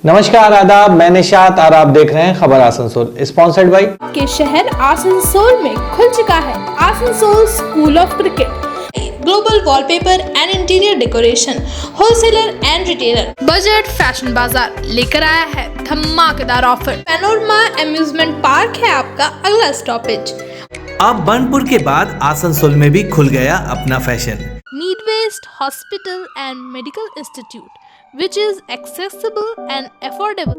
नमस्कार आदाब, मैं निशात और आप देख रहे हैं खबर आसनसोल, स्पॉन्सर्ड बाय के शहर आसनसोल में खुल चुका है Asansol school of cricket, global wallpaper and interior decoration, wholesaler and retailer, budget fashion बाजार लेकर आया है धमाकेदार ऑफर। पैनोरमा एम्यूजमेंट पार्क है आपका अगला स्टॉपेज। अब बनपुर के बाद आसनसोल में भी खुल गया अपना fashion. Need west hospital and medical institute which is accessible and affordable.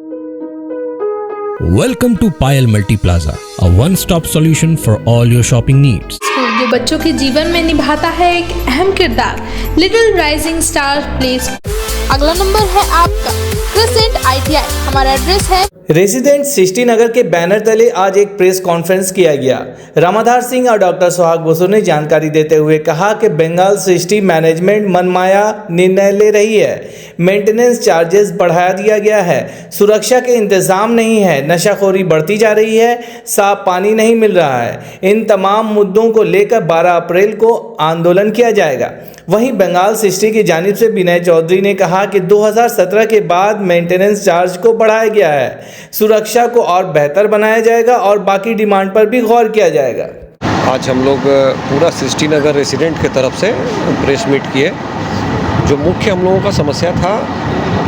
Welcome to Payal Multi Plaza, a one-stop solution for all your shopping needs. School जो बच्चों के जीवन में निभाता है एक अहम किरदार, little rising star play school. अगला नंबर है आपका क्रिसेंट ITI। हमारा एड्रेस है रेजिडेंट श्रिस्टिनगर के बैनर तले आज एक प्रेस कॉन्फ्रेंस किया गया। रामाधार सिंह और डॉक्टर सुहाग बसु ने जानकारी देते हुए कहा कि बंगाल सृष्टि मैनेजमेंट मनमाया निर्णय ले रही है। मेंटेनेंस चार्जेस बढ़ा दिया गया है, सुरक्षा के इंतजाम नहीं है, नशाखोरी बढ़ती जा रही है, साफ पानी नहीं मिल रहा है। इन तमाम मुद्दों को लेकर 12 अप्रैल को आंदोलन किया जाएगा। वहीं बंगाल सृष्टि की जानिब से विनय चौधरी ने कहा कि 2017 के बाद मेंटेनेंस चार्ज को बढ़ाया गया है, सुरक्षा को और बेहतर बनाया जाएगा और बाकी डिमांड पर भी गौर किया जाएगा। आज हम लोग पूरा श्रिस्टिनगर रेसिडेंट की तरफ से प्रेस मीट किए। जो मुख्य हम लोगों का समस्या था,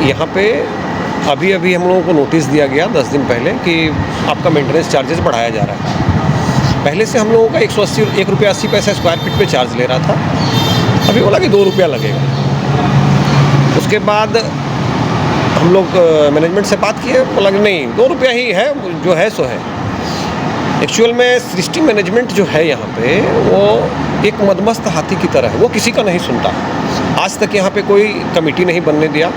यहाँ पे अभी हम लोगों को नोटिस दिया गया 10 दिन पहले कि आपका मेंटेनेंस चार्जेस बढ़ाया जा रहा है। पहले से हम लोगों का 1 रुपया 80 पैसा स्क्वायर फीट पे चार्ज ले रहा था, अभी बोला कि 2 रुपया लगेगा। उसके बाद हम लोग मैनेजमेंट से बात किए, बोला कि नहीं 2 रुपया ही है, जो है सो है। एक्चुअल में सृष्टि मैनेजमेंट जो है यहाँ पे वो एक मदमस्त हाथी की तरह है, वो किसी का नहीं सुनता। आज तक यहाँ पे कोई कमेटी नहीं बनने दिया,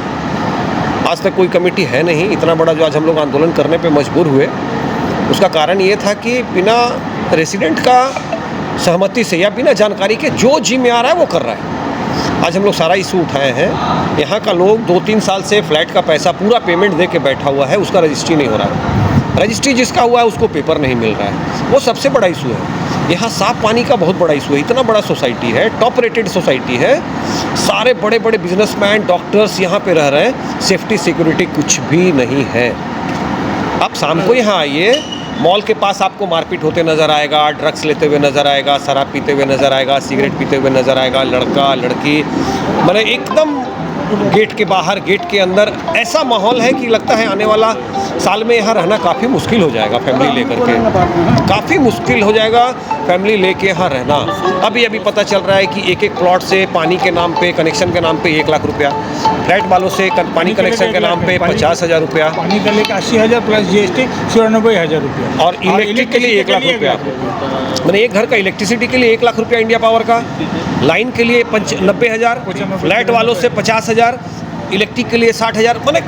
आज तक कोई कमेटी है नहीं। इतना बड़ा जो आज हम लोग आंदोलन करने पे मजबूर हुए, उसका कारण ये था कि बिना रेसिडेंट का सहमति से या बिना जानकारी के जो जी में आ रहा है वो कर रहा है। आज हम लोग सारा इशू उठाए हैं। यहाँ का लोग 2-3 साल से फ्लैट का पैसा पूरा पेमेंट दे के बैठा हुआ है, उसका रजिस्ट्री नहीं हो रहा है। रजिस्ट्री जिसका हुआ है उसको पेपर नहीं मिल रहा है, वो सबसे बड़ा इशू है। यहाँ साफ पानी का बहुत बड़ा इशू है। इतना बड़ा सोसाइटी है, टॉप रेटेड सोसाइटी है, सारे बड़े बड़े बिजनेसमैन डॉक्टर्स यहाँ पे रह रहे हैं, सेफ्टी सिक्योरिटी कुछ भी नहीं है। आप शाम को यहाँ आइए, मॉल के पास आपको मारपीट होते नज़र आएगा, ड्रग्स लेते हुए नज़र आएगा, शराब पीते हुए नज़र आएगा, सिगरेट पीते हुए नज़र आएगा, लड़का लड़की मैंने एकदम गेट के बाहर गेट के अंदर ऐसा माहौल है कि लगता है आने वाला साल में यहाँ रहना काफ़ी मुश्किल हो जाएगा। फैमिली लेकर के काफ़ी मुश्किल हो जाएगा फैमिली लेके यहाँ रहना। अभी पता चल रहा है कि एक प्लॉट से पानी के नाम पे, कनेक्शन के नाम पे 1 लाख रुपया, फ्लैट वालों से पानी कनेक्शन के नाम पे 50,000 रुपया, पानी का लेकर 80,000 प्लस GST 94,000 रुपया, और इलेक्ट्रिक के लिए 1 लाख रुपया। मैंने एक घर का इलेक्ट्रिसिटी के लिए 1 लाख रुपया इंडिया पावर का, लाइन के लिए 90,000, फ्लैट वालों से 50,000, इलेक्ट्रिक के लिए 60,000। मैंने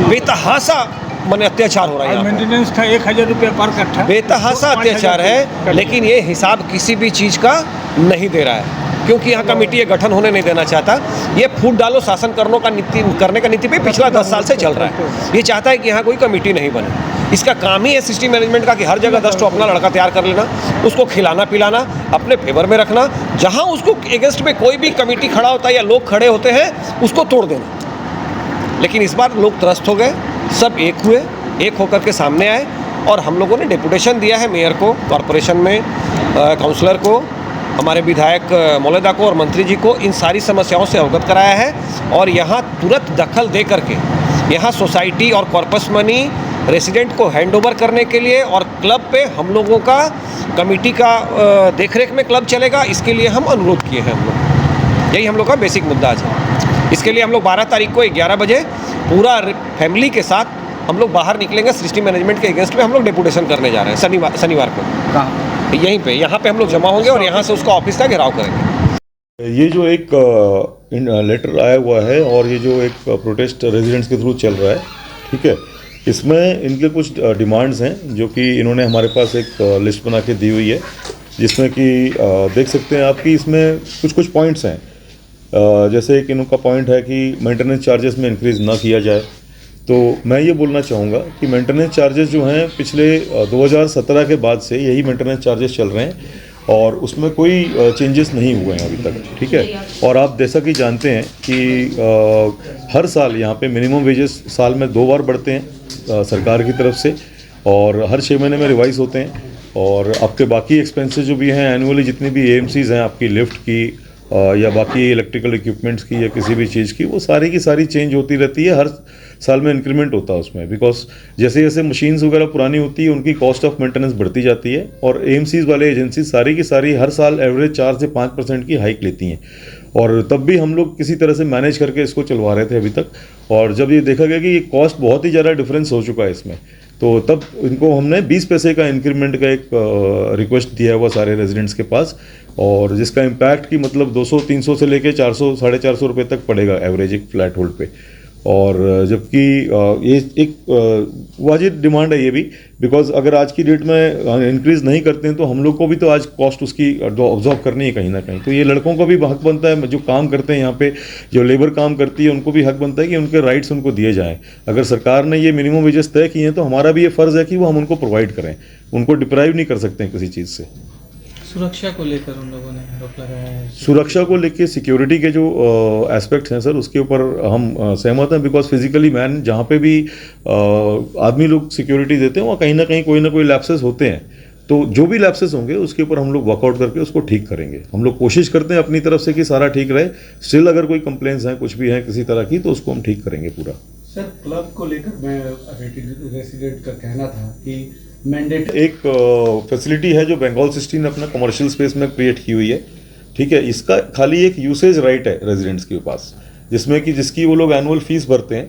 बेतहासा मैंने अत्याचार हो रहा है। मेंटेनेंस था 1,000 रुपया पर कट्ठा, बेतहासा अत्याचार है। लेकिन ये हिसाब किसी भी चीज़ का नहीं दे रहा है, क्योंकि यहाँ कमेटी ये गठन होने नहीं देना चाहता। ये फूट डालो शासन करने का नीति पे पिछला 10 साल से चल रहा है। ये चाहता है कि यहाँ कोई कमेटी नहीं बने। इसका काम ही है सिस्टम मैनेजमेंट का कि हर जगह 10 अपना लड़का तैयार कर लेना, उसको खिलाना पिलाना, अपने फेवर में रखना। जहाँ उसको अगेंस्ट में कोई भी कमेटी खड़ा होता है या लोग खड़े होते हैं, उसको तोड़ देना। लेकिन इस बार लोग त्रस्त हो गए, सब एक हुए, एक होकर के सामने आए, और हम लोगों ने डेपुटेशन दिया है मेयर को, कॉरपोरेशन में काउंसलर को, हमारे विधायक मौलादा को और मंत्री जी को इन सारी समस्याओं से अवगत कराया है। और यहाँ तुरंत दखल दे करके यहाँ सोसाइटी और कॉर्पस मनी रेसिडेंट को हैंडओवर करने के लिए, और क्लब पे हम लोगों का कमेटी का देखरेख में क्लब चलेगा, इसके लिए हम अनुरोध किए हैं। हम लोग यही हम लोग का बेसिक मुद्दा आज है। इसके लिए हम लोग 12 तारीख को 11 बजे पूरा फैमिली के साथ हम लोग बाहर निकलेंगे। सृष्टि मैनेजमेंट के अगेंस्ट में हम लोग डेपुटेशन करने जा रहे हैं शनिवार को। यहीं पे यहाँ पे हम लोग जमा होंगे और यहाँ से उसका ऑफिस का घेराव करेंगे। ये जो एक लेटर आया हुआ है और ये जो एक प्रोटेस्ट रेजिडेंट्स के थ्रू चल रहा है, ठीक है, इसमें इनके कुछ डिमांड्स हैं जो कि इन्होंने हमारे पास एक लिस्ट बना के दी हुई है, जिसमें कि देख सकते हैं आप कि इसमें कुछ पॉइंट्स हैं। जैसे एक इनका पॉइंट है कि मेंटेनेंस चार्जेस में इंक्रीज़ ना किया जाए। तो मैं ये बोलना चाहूँगा कि मेंटेनेंस चार्जेस जो हैं पिछले 2017 के बाद से यही मेंटेनेंस चार्जेस चल रहे हैं, और उसमें कोई चेंजेस नहीं हुए हैं अभी तक, ठीक है। और आप जैसा कि जानते हैं कि हर साल यहाँ पे मिनिमम वेजेस साल में 2 बार बढ़ते हैं सरकार की तरफ से, और हर 6 महीने में रिवाइज होते हैं। और आपके बाकी एक्सपेंसेस जो भी हैं एनुअली, जितनी भी एएमसीज हैं आपकी लिफ्ट की या बाकी इलेक्ट्रिकल इक्विपमेंट्स की या किसी भी चीज़ की, वो सारी की सारी चेंज होती रहती है। हर साल में इंक्रीमेंट होता है उसमें, बिकॉज जैसे जैसे मशीन्स वगैरह पुरानी होती है उनकी कॉस्ट ऑफ मेंटेनेंस बढ़ती जाती है। और एएमसीज वाले एजेंसी सारी की सारी हर साल एवरेज 4 से 5% की हाइक लेती हैं। और तब भी हम लोग किसी तरह से मैनेज करके इसको चलवा रहे थे अभी तक। और जब ये देखा गया कि ये कॉस्ट बहुत ही ज़्यादा डिफरेंस हो चुका है इसमें, तो तब इनको हमने 20 पैसे का इंक्रीमेंट का एक रिक्वेस्ट दिया हुआ सारे रेजिडेंट्स के पास, और जिसका इम्पैक्ट की मतलब 200-300 से लेके 400-450 रुपये तक पड़ेगा एवरेज एक फ्लैट होल्ड पे। और जबकि ये एक वाजिब डिमांड है ये भी, बिकॉज अगर आज की डेट में इंक्रीज़ नहीं करते हैं तो हम लोग को भी तो आज कॉस्ट उसकी ऑब्जॉर्व करनी है कहीं ना कहीं। तो ये लड़कों को भी हक बनता है, जो काम करते हैं यहाँ पे, जो लेबर काम करती है उनको भी हक बनता है कि उनके राइट्स उनको दिए जाएं। अगर सरकार ने ये मिनिमम वेजेस तय किए हैं तो हमारा भी ये फ़र्ज़ है कि वो हम उनको प्रोवाइड करें, उनको डिप्राइव नहीं कर सकते हैं किसी चीज़ से। सुरक्षा को लेकर उन लोगों ने आरोप लगाया है। सुरक्षा को लेकर सिक्योरिटी के जो एस्पेक्ट्स हैं सर, उसके ऊपर हम सहमत हैं, बिकॉज फिजिकली मैन जहाँ पे भी आदमी लोग सिक्योरिटी देते हैं वहाँ कहीं ना कोई लैप्सेस होते हैं। तो जो भी लैप्सेस होंगे उसके ऊपर हम लोग वर्कआउट करके उसको ठीक करेंगे। हम लोग कोशिश करते हैं अपनी तरफ से कि सारा ठीक रहे। स्टिल अगर कोई कंप्लेंट्स हैं, कुछ भी हैं किसी तरह की, तो उसको हम ठीक करेंगे पूरा। सर, क्लब को लेकर मैं रेसिडेंट का कहना था कि मैंडेट एक फैसिलिटी है जो बंगाल सिटी ने अपना कमर्शियल स्पेस में क्रिएट की हुई है, ठीक है। इसका खाली एक यूसेज राइट है रेजिडेंट्स के पास, जिसमें कि जिसकी वो लोग एनुअल फीस भरते हैं,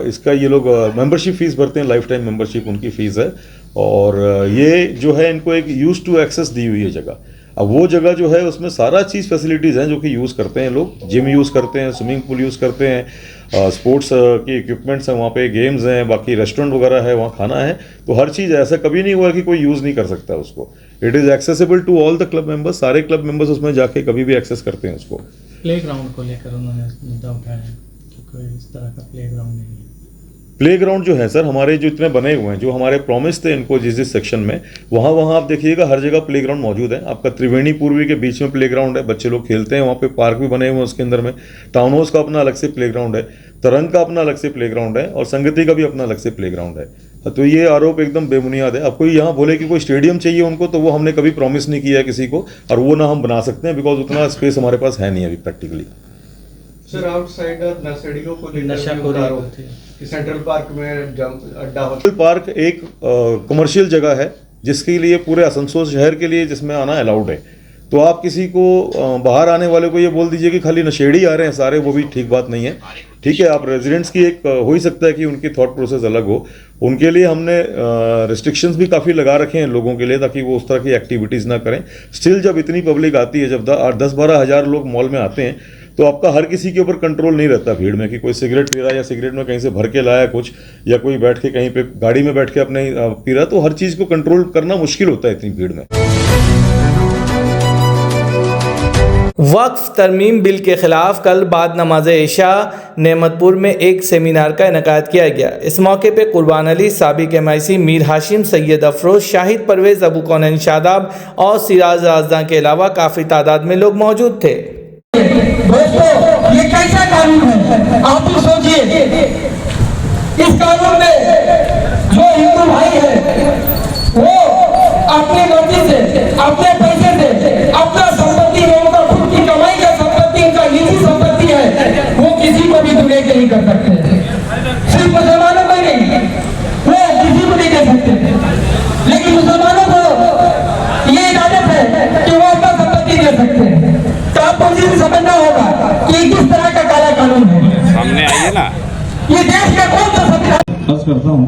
इसका ये लोग मेंबरशिप फीस भरते हैं, लाइफ टाइम मेंबरशिप उनकी फ़ीस है। और ये जो है इनको एक यूज टू एक्सेस दी हुई है जगह। अब वो जगह जो है उसमें सारा चीज़ फैसिलिटीज़ हैं जो कि यूज़ करते हैं लोग। जिम यूज़ करते हैं, स्विमिंग पूल यूज़ करते हैं, स्पोर्ट्स के इक्विपमेंट्स हैं वहाँ पे, गेम्स हैं, बाकी रेस्टोरेंट वगैरह है, वहाँ खाना है। तो हर चीज़, ऐसा कभी नहीं हुआ कि कोई यूज़ नहीं कर सकता उसको। It is accessible to all the club members. सारे क्लब मेंबर्स उसमें जाके कभी भी एक्सेस करते हैं उसको। प्ले ग्राउंड को लेकर उन्होंने मुद्दा उठाया कि कोई इस तरह का प्ले ग्राउंड नहीं है। प्ले ग्राउंड जो है सर, हमारे जो इतने बने हुए हैं, जो हमारे प्रॉमिस थे इनको जिस सेक्शन में, वहाँ आप देखिएगा हर जगह प्ले ग्राउंड मौजूद है। आपका त्रिवेणी पूर्वी के बीच में प्ले ग्राउंड है, बच्चे लोग खेलते हैं वहाँ पे, पार्क भी बने हुए हैं उसके अंदर में। टाउन हाउस का अपना अलग से प्ले ग्राउंड है, तरंग का अपना अलग से प्ले ग्राउंड है, और संगति का भी अपना अलग से प्ले ग्राउंड है। तो ये आरोप एकदम बेबुनियाद है। अब कोई यहाँ बोले कि कोई स्टेडियम चाहिए उनको, तो वो हमने कभी प्रॉमिस नहीं किया है किसी को, और वो ना हम बना सकते हैं, बिकॉज उतना स्पेस हमारे पास है नहीं अभी प्रैक्टिकली। सर, आउटसाइडर नर्सरियों को कि सेंट्रल पार्क में अड्डा हो। सेंट्रल पार्क एक कमर्शियल जगह है जिसके लिए पूरे आसनसोल शहर के लिए जिसमें आना अलाउड है। तो आप किसी को बाहर आने वाले को ये बोल दीजिए कि खाली नशेड़ी आ रहे हैं सारे, वो भी ठीक बात नहीं है, ठीक है। आप रेजिडेंट्स की एक हो ही सकता है कि उनकी थॉट प्रोसेस अलग हो, उनके लिए हमने रिस्ट्रिक्शंस भी काफ़ी लगा रखे हैं लोगों के लिए, ताकि वो उस तरह की एक्टिविटीज़ ना करें। स्टिल जब इतनी पब्लिक आती है, जब 10-12 हज़ार लोग मॉल में आते हैं, तो आपका हर किसी के ऊपर कंट्रोल नहीं रहता भीड़ में, कि कोई सिगरेट पी रहा है या सिगरेट में कहीं से भर के लाया कुछ, या कोई बैठ के कहीं पे गाड़ी में बैठ के अपने पी रहा, तो हर चीज़ को कंट्रोल करना मुश्किल होता है इतनी भीड़ में। वक्फ तरमीम बिल के खिलाफ कल बाद नमाज इशा नेमतपुर में एक सेमिनार का इनेकाद किया गया। इस मौके पे कुर्बान अली, साबिक MIC मीर हाशिम, सैयद अफरोज, शाहिद, परवेज, अबू कोनाइन, शादाब और सिराज राजदान के अलावा काफ़ी तादाद में लोग मौजूद थे। दोस्तों, ये कैसा कानून है आप ही सोचिए। इस कानून में जो हिंदू भाई है वो अपनी मर्जी से, अपने पैसे से, अपना संपत्ति है, उनका खुद की कमाई का संपत्ति, उनका निजी संपत्ति है, वो किसी को भी डोनेट नहीं कर सकते। सिर्फ मुसलमानों को ही नहीं, वो किसी को नहीं दे सकते, लेकिन मुसलमानों को ये इजाजत है कि वो अपना संपत्ति दे सकते हैं। तो आपको ये समझना होगा कि किस तरह का काला कानून है। सामने आइए ना, ये देश का कौन सा संविधान। अर्ज करता हूँ,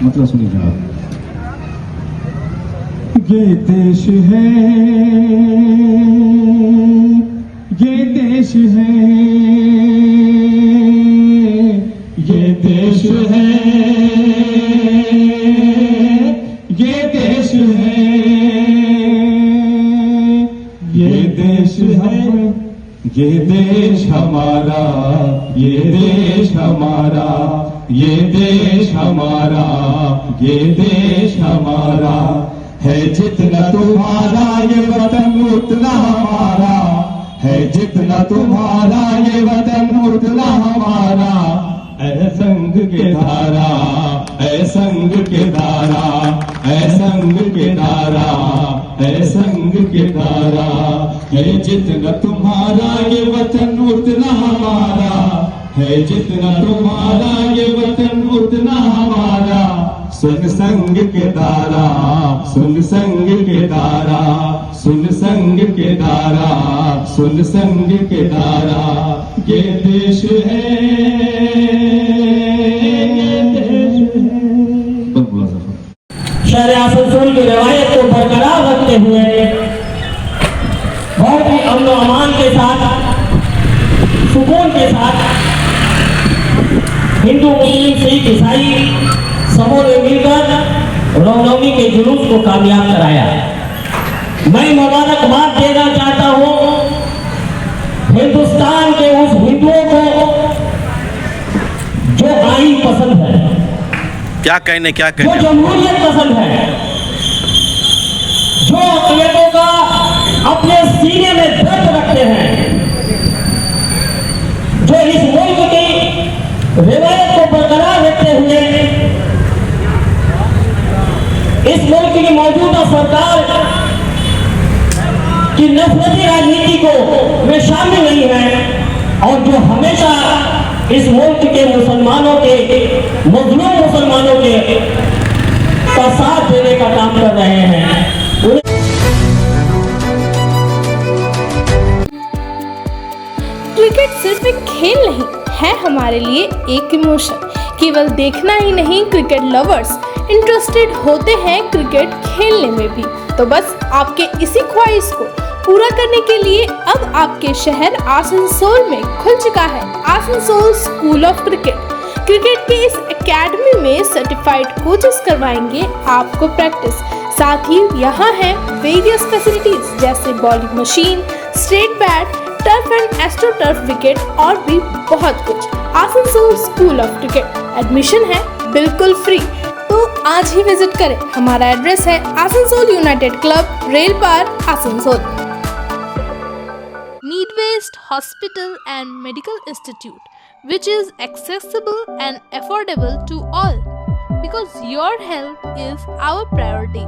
मतलब सुनिए जनाब। ये देश है, ये देश है, ये देश है, ये देश है, ये देश है, ये देश हमारा, ये देश हमारा, ये देश हमारा, ये देश हमारा, है जितना तुम्हारा ये वतन उतना हमारा, है जितना तुम्हारा ये वतन उतना हमारा। ऐ संग के धारा, ऐ संग के धारा, ऐ संग के धारा, ऐ संग के धारा। है जितना तुम्हारा ये वतन उतना हमारा, है जितना तुम्हारा ये वतन उतना हमारा। सुन संग के धारा, सुन संग के धारा, सुन संग के धारा, सुन संग के धारा। ये देश है, ये देश है। शहर आसनसोल की रवायत को बरकरार रखते हुए बहुत ही अमन और अमान के साथ, सुकून के साथ हिंदू मुस्लिम सिख ईसाई सबों ने मिलकर रामनवमी के जुलूस को कामयाब कराया। मैं मुबारकबाद देना चाहता हूँ हिंदुस्तान के उस हिंदुओं को जो आईन पसंद है, क्या कहने जो जमहूरियत पसंद है, जो अक़लियतों का अपने सीने में दर्द रखते हैं, जो इस मुल्क की रिवायत को बरकरार रखते हुए इस मुल्क की मौजूदा सरकार की नफरती राजनीति को में शामिल नहीं है और जो हमेशा इस मुल्क के मुसलमानों के, मजलूम मुसलमानों के का साथ देने का काम कर रहे हैं। क्रिकेट सिर्फ एक खेल नहीं है, हमारे लिए एक इमोशन। केवल देखना ही नहीं, क्रिकेट लवर्स इंटरेस्टेड होते हैं क्रिकेट खेलने में भी। तो बस आपके इसी ख्वाहिश को पूरा करने के लिए अब आपके शहर आसनसोल में खुल चुका है Asansol school of cricket. Cricket के इस एकेडमी में सर्टिफाइड कोचेस करवाएंगे आपको प्रैक्टिस। साथ ही यहाँ है वेरियस फैसिलिटीज जैसे bowling machine, straight bat, turf and astro turf wicket और भी बहुत कुछ। Asansol school of cricket admission है बिल्कुल फ्री, तो आज ही विजिट करें। हमारा एड्रेस है Asansol United club, rail park, Asansol. Need Based Hospital and Medical Institute, which is accessible and affordable to all, because your health is our priority.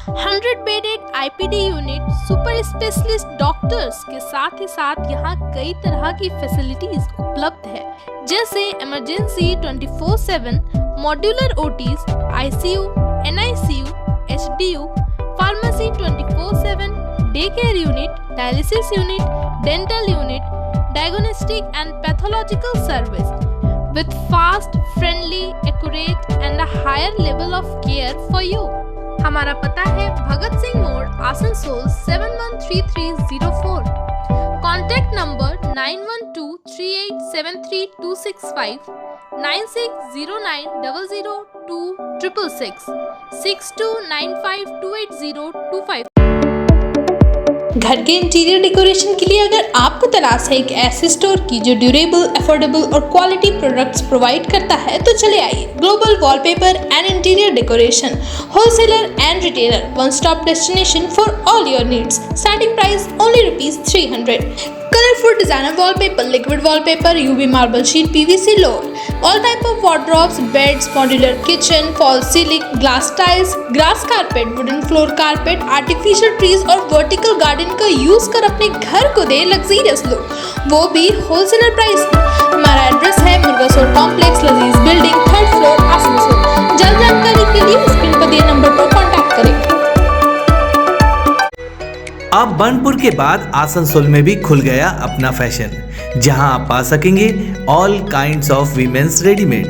100-bedded IPD unit, super specialist doctors के साथ ही साथ यहाँ कई तरह की फैसिलिटीज उपलब्ध है, जैसे emergency 24/7, modular OTs, ICU, NICU, HDU, pharmacy 24/7, day care unit, dialysis unit, dental unit, diagnostic and pathological service with fast, friendly, accurate and a higher level of care for you. हमारा पता है भगत सिंह मोड़, Asansol 713304। Contact number 9123873265, 9609002666, 6295280255। घर के interior decoration के लिए अगर आपको तलाश है एक ऐसे स्टोर की जो ड्यूरेबल, अफोर्डेबल और क्वालिटी प्रोडक्ट्स प्रोवाइड करता है, तो चले आइए global wallpaper and interior decoration, wholesaler and retailer, one stop destination for all your needs. Starting price only ₹300। Colorful designer wallpaper, liquid wallpaper, UV marble sheet, PVC load, all type of wardrobes, beds, modular kitchen, false ceiling, glass tiles, grass carpet, wooden floor carpet, artificial trees और vertical garden का use कर अपने घर को दे luxurious look, वो भी wholesaler price में। हमारा एड्रेस है मुर्गासोल कॉम्प्लेक्स, लजीज बिल्डिंग, 3rd फ्लोर, आसनसोल। जल्द जानकारी के लिए स्क्रीन पर दिए नंबर पर कॉन्टैक्ट करें। अब बनपुर के बाद आसनसोल में भी खुल गया अपना फैशन, जहां आप पा सकेंगे all kinds of women's readymade,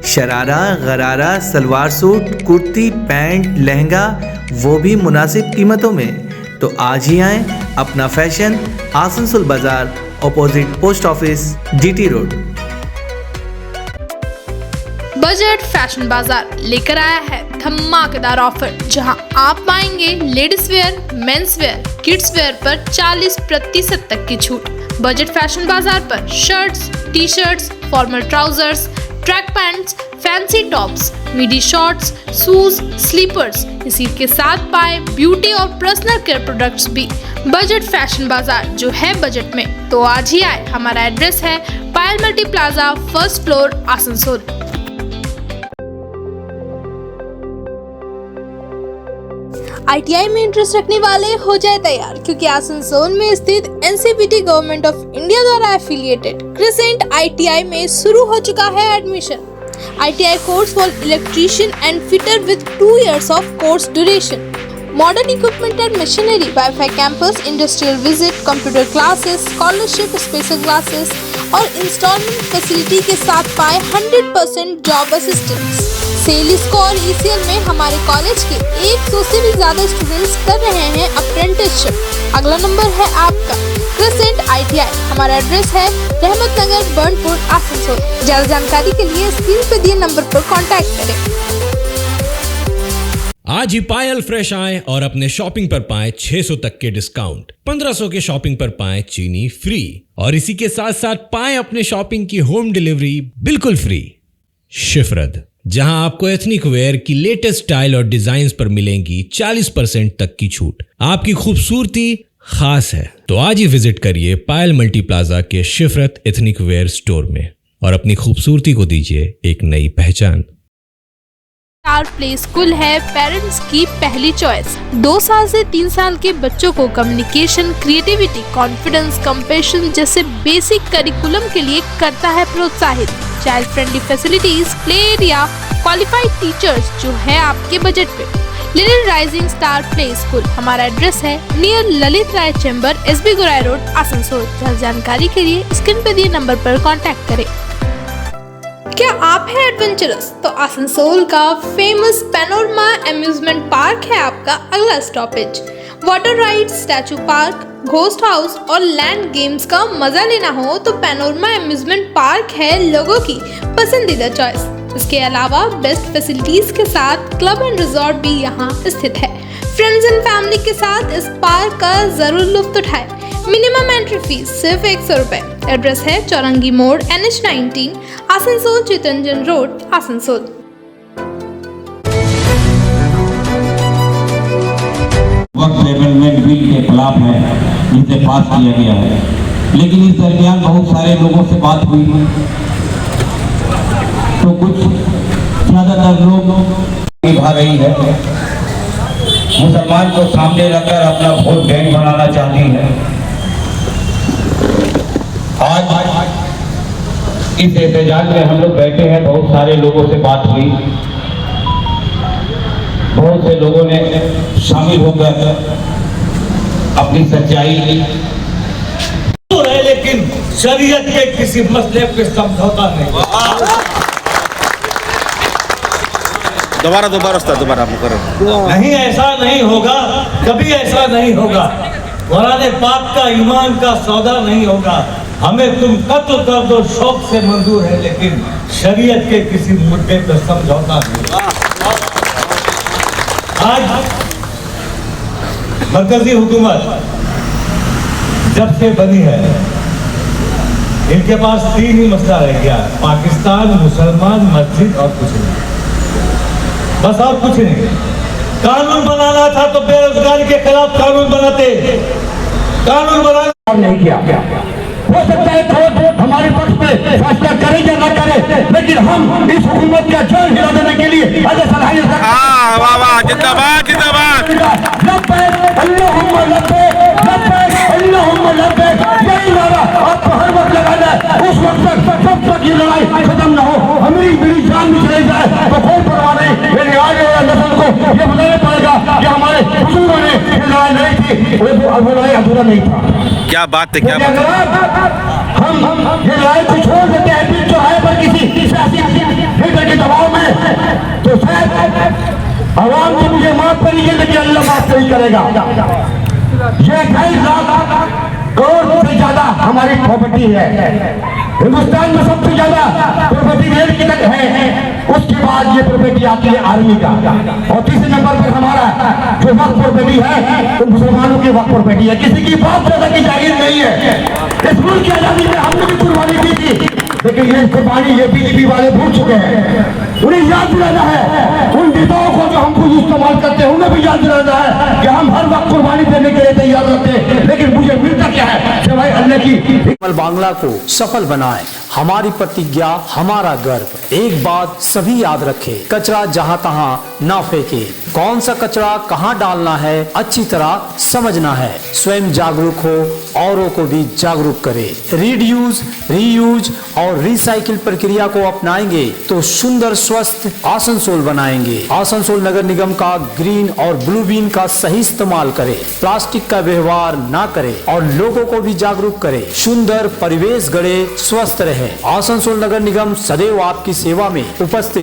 sharara, गरारा, सलवार सूट, कुर्ती, पैंट, लहंगा, वो भी मुनासिब कीमतों में। तो आज ही आएं, अपना फैशन, आसनसोल बाजार, opposite post office, GT road. Budget fashion बाजार लेकर आया है धमाकेदार ऑफर, जहां आप पाएंगे ladies wear, men's wear, kids wear पर 40% तक की छूट। बजट फैशन बाजार पर shirts, T shirts, formal trousers, track pants, fancy tops, midi shorts, shoes, slippers. इसी के साथ पाए ब्यूटी और पर्सनल केयर प्रोडक्ट्स भी। बजट फैशन बाजार जो है बजट में, तो आज ही आए। हमारा एड्रेस है Payal multi plaza, first floor, Asansol. ITI में इंटरेस्ट रखने वाले हो जाए तैयार, क्योंकि आसनसोल में स्थित NCPT गवर्नमेंट ऑफ इंडिया द्वारा एफिलिएटेड क्रिसेंट ITI में शुरू हो चुका है admission. ITI course for electrician and fitter with 2 years of course duration. Modern equipment and machinery, wifi campus, industrial visit, computer classes, scholarship, special classes और instalment facility के साथ पाए 100% जॉब असिस्टेंस। सेल स्कोर ECL में हमारे कॉलेज के 100 से भी ज्यादा स्टूडेंट्स कर रहे हैं अप्रेंटिसशिप। अगला नंबर है आपका क्रिसेंट ITI। हमारा एड्रेस है रहमत नगर, बर्नपुर, आसनसोल। ज्यादा जानकारी के लिए स्क्रीन पे दिए नंबर पर कांटेक्ट करें। आज ही पायल फ्रेश आए और अपने शॉपिंग पर पाएं 600 तक के डिस्काउंट। 1500 के शॉपिंग पर पाएं चीनी फ्री और इसी के साथ साथ पाएं अपने शॉपिंग की होम डिलीवरी बिल्कुल फ्री। शिफरत, जहां आपको एथनिक वेयर की लेटेस्ट स्टाइल और डिजाइन पर मिलेंगी 40% तक की छूट। आपकी खूबसूरती खास है, तो आज ही विजिट करिए पायल मल्टी प्लाजा के शिफरत एथनिक वेयर स्टोर में और अपनी खूबसूरती को दीजिए एक नई पहचान। स्टार प्ले स्कूल है पेरेंट्स की पहली चॉइस। 2 साल से 3 साल के बच्चों को कम्युनिकेशन, क्रिएटिविटी, कॉन्फिडेंस, कंपैशन जैसे बेसिक करिकुलम के लिए करता है प्रोत्साहित। Child friendly facilities, play area, qualified teachers जो है आपके बजट पे। Little rising star play school. हमारा एड्रेस है नियर ललित राय चैम्बर, SB गोराई रोड, आसनसोल। ज्यादा जानकारी के लिए स्क्रीन पे दिए नंबर पर कांटेक्ट करें। क्या आप हैं एडवेंचरस? तो आसनसोल का फेमस पैनोरमा अम्यूजमेंट पार्क है आपका अगला stoppage. Water ride, statue park, ghost house और लैंड गेम्स का मजा लेना हो तो पैनोरमा अम्यूजमेंट पार्क है लोगों की पसंदीदा चॉइस। इसके अलावा बेस्ट फैसिलिटीज के साथ क्लब एंड रिजॉर्ट भी यहाँ स्थित है। फ्रेंड्स एंड फैमिली के साथ इस पार्क का जरूर लुत्फ उठाएं। मिनिमम एंट्री फीस सिर्फ 100 रुपए। एड्रेस है चौरंगी मोड़, NH19, आसनसोल, चितरंजन रोड, आसनसोल। वक्फ अमेंडमेंट बिल के खिलाफ है, जिसे पास किया गया है, लेकिन इस दरमियान बहुत सारे लोगों से बात हुई तो कुछ ज्यादातर लोग निभा रही है, मुसलमान को सामने रखकर अपना वोट बैंक बनाना चाहती है। आज इस एहतजाज में हम लोग बैठे हैं, बहुत सारे लोगों से बात हुई, बहुत से लोगों ने शामिल होकर अपनी सच्चाई तो है, लेकिन शरीयत के किसी मसले पे समझौता नहीं। दोबारा नहीं, ऐसा नहीं होगा, कभी ऐसा नहीं होगा। कुरान पाक का ईमान का सौदा नहीं होगा। हमें तुम कत्ल कर दो शौक से मंजूर है, लेकिन शरीयत के किसी मुद्दे पर समझौता नहीं। आज मरकजी हुकूमत जब से बनी है, इनके पास 3 ही मसला रह गया, पाकिस्तान, मुसलमान, मस्जिद और कुछ नहीं, बस और कुछ नहीं। कानून बनाना था तो बेरोजगारी के खिलाफ कानून बनाते, कानून बनाना नहीं किया। हो सकता है कोर्ट हमारे पक्ष में फैसला करे या न करे, लेकिन हम इस हुकूमत का जड़ हिला देने के लिए आपको हर वक्त लगाना है। उस वक्त तक जब तक ये लड़ाई खत्म न हो, हमारी मेरी जान भी चली जाए तो कोई परवाह नहीं। मेरे आगे वाला नस्ल को ये बताना पड़ेगा कि हमारे बुजुर्गों ने ये लड़ाई लड़ी थी, वो लड़ाई अधूरा नहीं था। क्या बात है, क्या बात है। हम ये लड़ाई को छोड़ देते हैं बीच चौराहे पर किसी सियासी लीडर के दबाव में, तो शायद आवाम तो मुझे माफ करेगी, लेकिन अल्लाह माफ नहीं करेगा। ये 2.5 लाख करोड़ से ज्यादा हमारी प्रॉपर्टी है, हिंदुस्तान में सबसे ज्यादा प्रॉपर्टी रेल की तक है। उसके बाद ये प्रॉपर्टी आती है आर्मी का, और तीसरे नंबर पर हमारा जो वक्फ प्रॉपर्टी है तो मुसलमानों की वक्फ प्रॉपर्टी है। किसी की बात ज्यादा की जागीर नहीं है। इस मुल्क की आजादी में हमने भी कुर्बानी दी थी, लेकिन ये कुर्बानी ये बीजेपी वाले भूल चुके हैं। उन्हें याद दिलाना है, उन नेताओं को जो हमको इस्तेमाल करते हैं उन्हें भी याद दिलाना है कि हम हर वक्त कुर्बानी देने के लिए तैयार रहते हैं, लेकिन मुझे मिलता क्या है कि भाई अल्लाह की बांग्ला को सफल बनाएं, हमारी प्रतिज्ञा हमारा गर्व। एक बात सभी याद रखें, कचरा जहां तहां ना फेंके, कौन सा कचरा कहां डालना है अच्छी तरह समझना है। स्वयं जागरूक हो, औरों को भी जागरूक करें। रीड्यूज, रीयूज और रिसाइकिल प्रक्रिया को अपनाएंगे तो सुंदर स्वस्थ आसनसोल बनाएंगे। आसनसोल नगर निगम का ग्रीन और ब्लू बीन का सही इस्तेमाल करें, प्लास्टिक का व्यवहार ना करें और लोगों को भी जागरूक करें। सुंदर परिवेश गढ़े, स्वस्थ रहे। आसनसोल नगर निगम सदैव आपकी सेवा में उपस्थित।